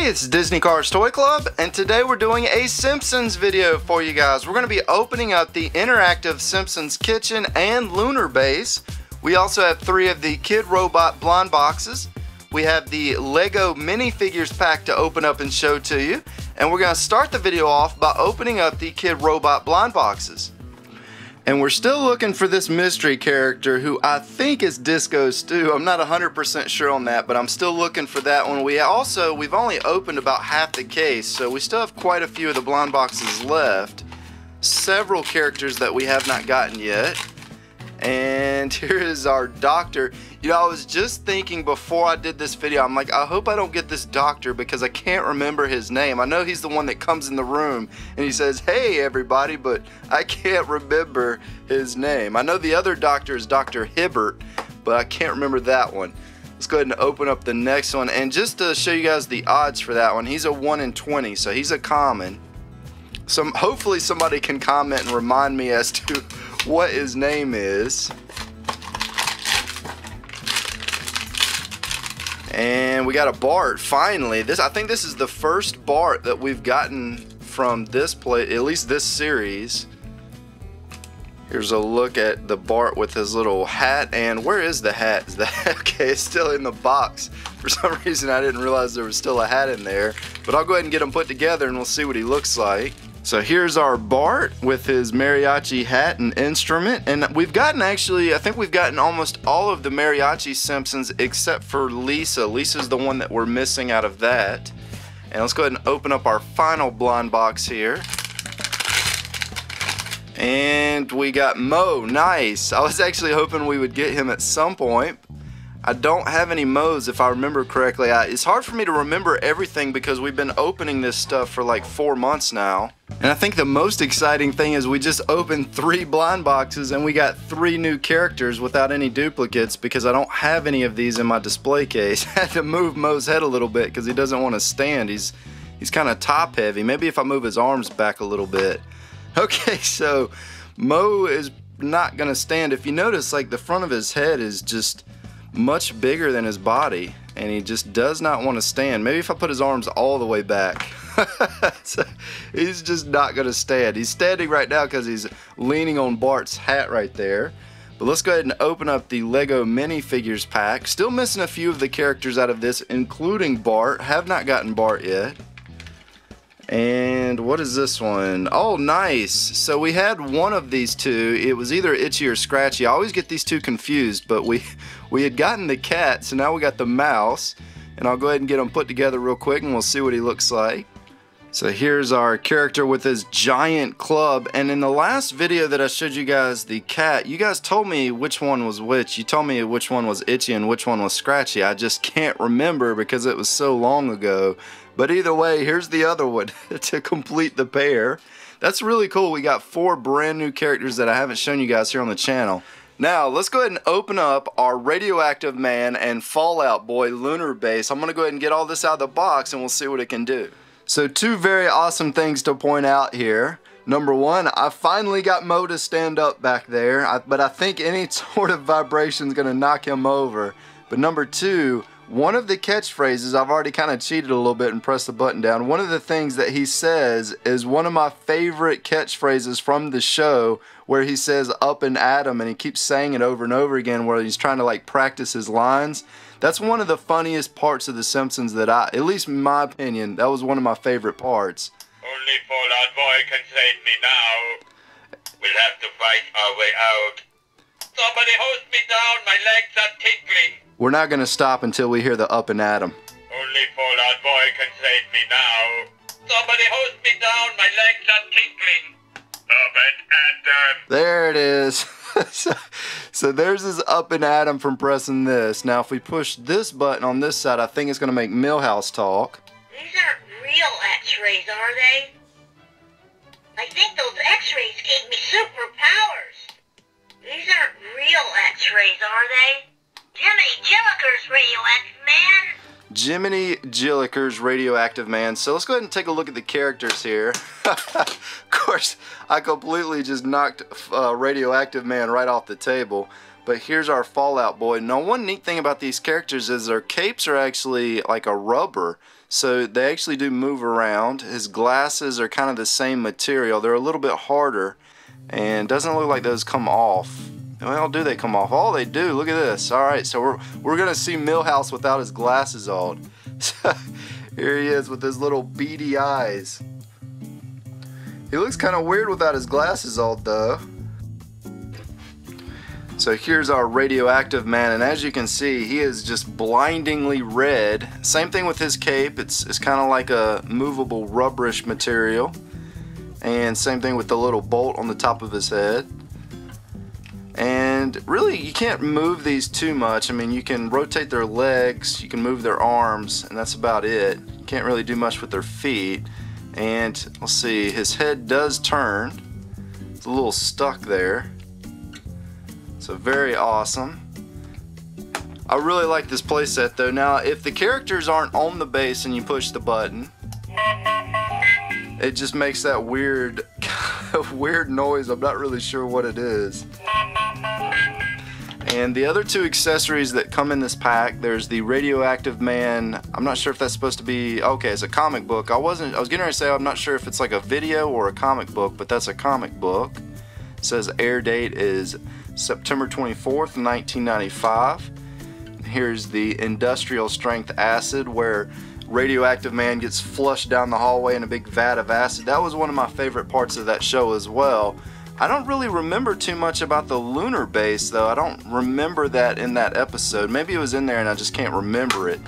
Hey, it's Disney Cars Toy Club, and today we're doing a Simpsons video for you guys. We're going to be opening up the interactive Simpsons kitchen and lunar base. We also have 3 of the Kidrobot blind boxes. We have the Lego minifigures pack to open up and show to you. And we're going to start the video off by opening up the Kidrobot blind boxes. And we're still looking for this mystery character who I think is Disco Stew. I'm not 100% sure on that, but I'm still looking for that one. We've only opened about half the case, so we still have quite a few of the blind boxes left. Several characters that we have not gotten yet. And here is our doctor. You know, I was just thinking before I did this video, I'm like, I hope I don't get this doctor because I can't remember his name. I know he's the one that comes in the room and he says, "Hey everybody," but I can't remember his name. I know the other doctor is Dr. Hibbert, but I can't remember that one. Let's go ahead and open up the next one. And just to show you guys the odds for that one, he's a 1 in 20, so he's a common. Hopefully somebody can comment and remind me as to what his name is. And we got a Bart finally. I think this is the first Bart that we've gotten from this play, at least this series. Here's a look at the Bart with his little hat. And where is the hat? Is the hat okay? It's still in the box. For some reason I didn't realize there was still a hat in there. But I'll go ahead and get them put together and we'll see what he looks like. So here's our Bart with his mariachi hat and instrument, and we've gotten I think we've gotten almost all of the mariachi Simpsons except for Lisa. Lisa's the one that we're missing out of that. And let's go ahead and open up our final blind box here. And we got Moe. Nice. I was actually hoping we would get him at some point. I don't have any Moes if I remember correctly. It's hard for me to remember everything because we've been opening this stuff for like 4 months now. And I think the most exciting thing is we just opened 3 blind boxes and we got 3 new characters without any duplicates because I don't have any of these in my display case. I had to move Moe's head a little bit because he doesn't want to stand. He's kind of top heavy. Maybe if I move his arms back a little bit. Okay, so Moe is not going to stand. If you notice, like the front of his head is just much bigger than his body and he just does not want to stand. Maybe if I put his arms all the way back. So he's just not going to stand. He's standing right now because he's leaning on Bart's hat right there. But let's go ahead and open up the Lego minifigures pack. Still missing a few of the characters out of this, including Bart. Have not gotten Bart yet. And what is this one? Oh, nice. So we had one of these two. It was either Itchy or Scratchy. I always get these two confused, but we had gotten the cat, so now we got the mouse. And I'll go ahead and get them put together real quick and we'll see what he looks like. So here's our character with his giant club. And in the last video that I showed you guys the cat, you guys told me which one was which. You told me which one was Itchy and which one was Scratchy. I just can't remember because it was so long ago. But either way, here's the other one to complete the pair. That's really cool. We got 4 brand new characters that I haven't shown you guys here on the channel. Now, let's go ahead and open up our Radioactive Man and Fallout Boy lunar base. I'm going to go ahead and get all this out of the box and we'll see what it can do. So 2 very awesome things to point out here. Number 1, I finally got Moe to stand up back there, but I think any sort of vibration is going to knock him over. But number 2, one of the catchphrases, I've already kind of cheated a little bit and pressed the button down. One of the things that he says is one of my favorite catchphrases from the show, where he says "up and Adam" and he keeps saying it over and over again where he's trying to like practice his lines. That's one of the funniest parts of The Simpsons that at least in my opinion, that was one of my favorite parts. Only Fallout Boy can save me now. We'll have to fight our way out. Somebody hose me down, my legs are tingling. We're not going to stop until we hear the "up and Adam." Only Fallout Boy can save me now. Somebody hose me down, my legs are tingling. Up and Adam. There it is. So there's his "up and Adam" from pressing this. Now if we push this button on this side, I think it's going to make Milhouse talk. These aren't real x-rays, are they? I think those x-rays gave me superpowers. These aren't real x-rays, are they? Jiminy Jilliker's Radioactive Man. Jiminy Jilliker's Radioactive Man. So let's go ahead and take a look at the characters here. Of course, I completely just knocked Radioactive Man right off the table. But here's our Fallout Boy. Now, one neat thing about these characters is their capes are actually like a rubber. So they actually do move around. His glasses are kind of the same material. They're a little bit harder. And doesn't look like those come off. Well, do they come off? Oh, they do. Look at this. Alright, so we're going to see Milhouse without his glasses on. Here he is with his little beady eyes. He looks kind of weird without his glasses on, though. So here's our Radioactive Man, and as you can see, he is just blindingly red. Same thing with his cape. It's kind of like a movable rubberish material. And same thing with the little bolt on the top of his head. And really, you can't move these too much. I mean, you can rotate their legs, you can move their arms, and that's about it. You can't really do much with their feet. And let's see, his head does turn. It's a little stuck there. So very awesome. I really like this playset though. Now, if the characters aren't on the base and you push the button, it just makes that weird noise. I'm not really sure what it is. And the other two accessories that come in this pack, there's the Radioactive Man. I'm not sure if that's supposed to be, okay, it's a comic book. I was getting ready to say I'm not sure if it's like a video or a comic book, but that's a comic book. It says air date is September 24th, 1995. Here's the industrial strength acid where Radioactive Man gets flushed down the hallway in a big vat of acid. That was one of my favorite parts of that show as well. I don't really remember too much about the lunar base though. I don't remember that in that episode. Maybe it was in there and I just can't remember it.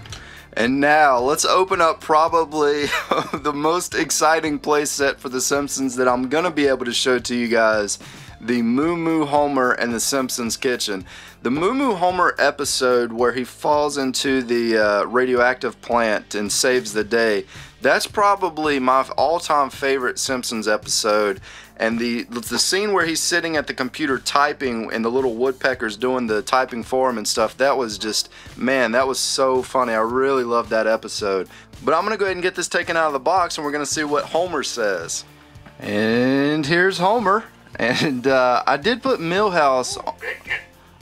And now let's open up probably the most exciting play set for The Simpsons that I'm gonna be able to show to you guys. The Moo Moo Homer and the Simpsons Kitchen. The Moo Moo Homer episode where he falls into the radioactive plant and saves the day. That's probably my all-time favorite Simpsons episode. And the scene where he's sitting at the computer typing and the little woodpeckers doing the typing for him and stuff, that was just, man, that was so funny. I really loved that episode. But I'm going to go ahead and get this taken out of the box and we're going to see what Homer says. And here's Homer. And I did put Milhouse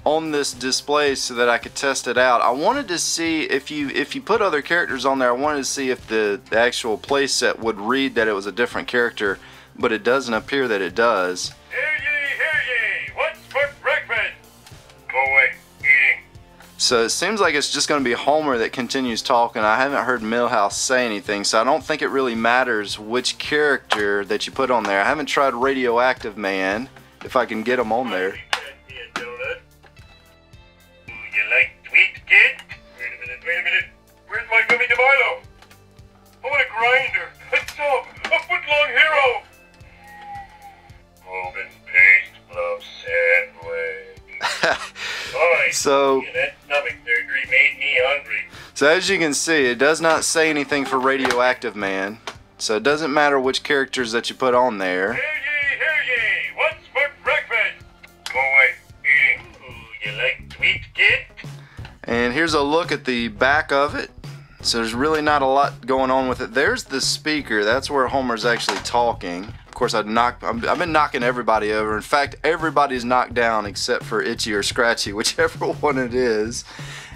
on this display so that I could test it out. I wanted to see if you put other characters on there, I wanted to see if the actual playset would read that it was a different character, but it doesn't appear that it does. Hear ye, what's for breakfast? Go away, eating. So it seems like it's just going to be Homer that continues talking. I haven't heard Milhouse say anything, so I don't think it really matters which character that you put on there. I haven't tried Radioactive Man, if I can get him on there. You like sweets, kid? Wait a minute. Where's my gummy DeMilo? I want a grinder, a sub, a foot-long hero. Oven paste glove sandwich. So, that stomach surgery made me hungry. So as you can see, it does not say anything for Radioactive Man. So it doesn't matter which characters that you put on there. Hear ye, what's for breakfast? Go away, eating. Ooh, you like sweets, kid? And here's a look at the back of it. So there's really not a lot going on with it. There's the speaker. That's where Homer's actually talking. Of course, I've been knocking everybody over. In fact, everybody's knocked down except for Itchy or Scratchy, whichever one it is.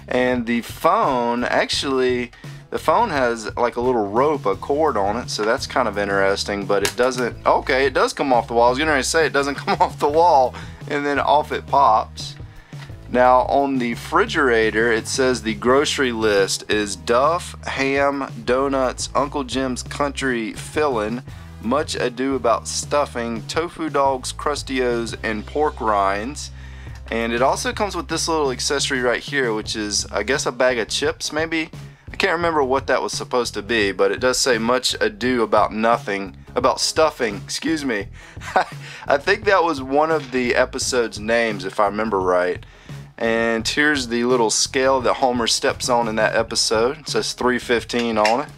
And the phone, actually, the phone has like a little rope, a cord on it, so that's kind of interesting, but it doesn't, okay, it does come off the wall. I was going to say it doesn't come off the wall, and then off it pops. Now, on the refrigerator, it says the grocery list is Duff, ham, donuts, Uncle Jim's country filling, Much Ado About Stuffing, tofu dogs, Crustios, and pork rinds. And it also comes with this little accessory right here, which is, I guess, a bag of chips, maybe? I can't remember what that was supposed to be, but it does say Much Ado About Nothing, about stuffing, excuse me. I think that was one of the episode's names, if I remember right. And here's the little scale that Homer steps on in that episode. It says 315 on it.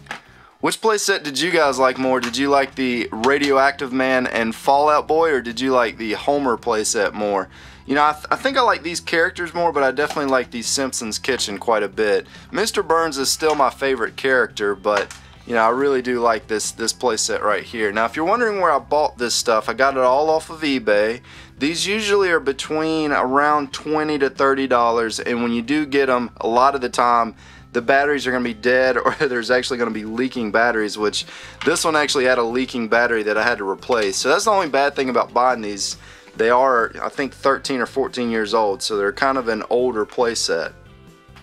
Which playset did you guys like more? Did you like the Radioactive Man and Fallout Boy, or did you like the Homer playset more? You know, I think I like these characters more, but I definitely like the Simpsons Kitchen quite a bit. Mr. Burns is still my favorite character, but, you know, I really do like this playset right here. Now, if you're wondering where I bought this stuff, I got it all off of eBay. These usually are between around $20 to $30, and when you do get them, a lot of the time, the batteries are going to be dead, or there's actually going to be leaking batteries, which this one actually had a leaking battery that I had to replace. So that's the only bad thing about buying these. They are, I think, 13 or 14 years old, so they're kind of an older playset.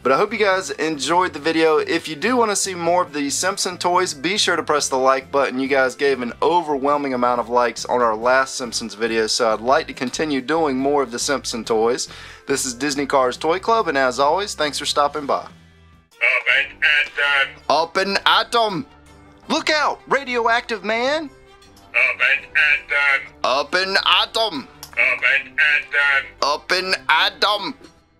But I hope you guys enjoyed the video. If you do want to see more of the Simpson toys, be sure to press the like button. You guys gave an overwhelming amount of likes on our last Simpsons video, so I'd like to continue doing more of the Simpson toys. This is Disney Cars Toy Club, and as always, thanks for stopping by. Up and atom. Up and atom! Look out, radioactive man! Up and atom. Up and atom! Up and atom. Up and atom!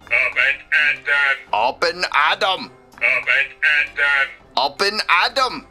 Up and atom. Up and atom! Up and atom. Up and atom!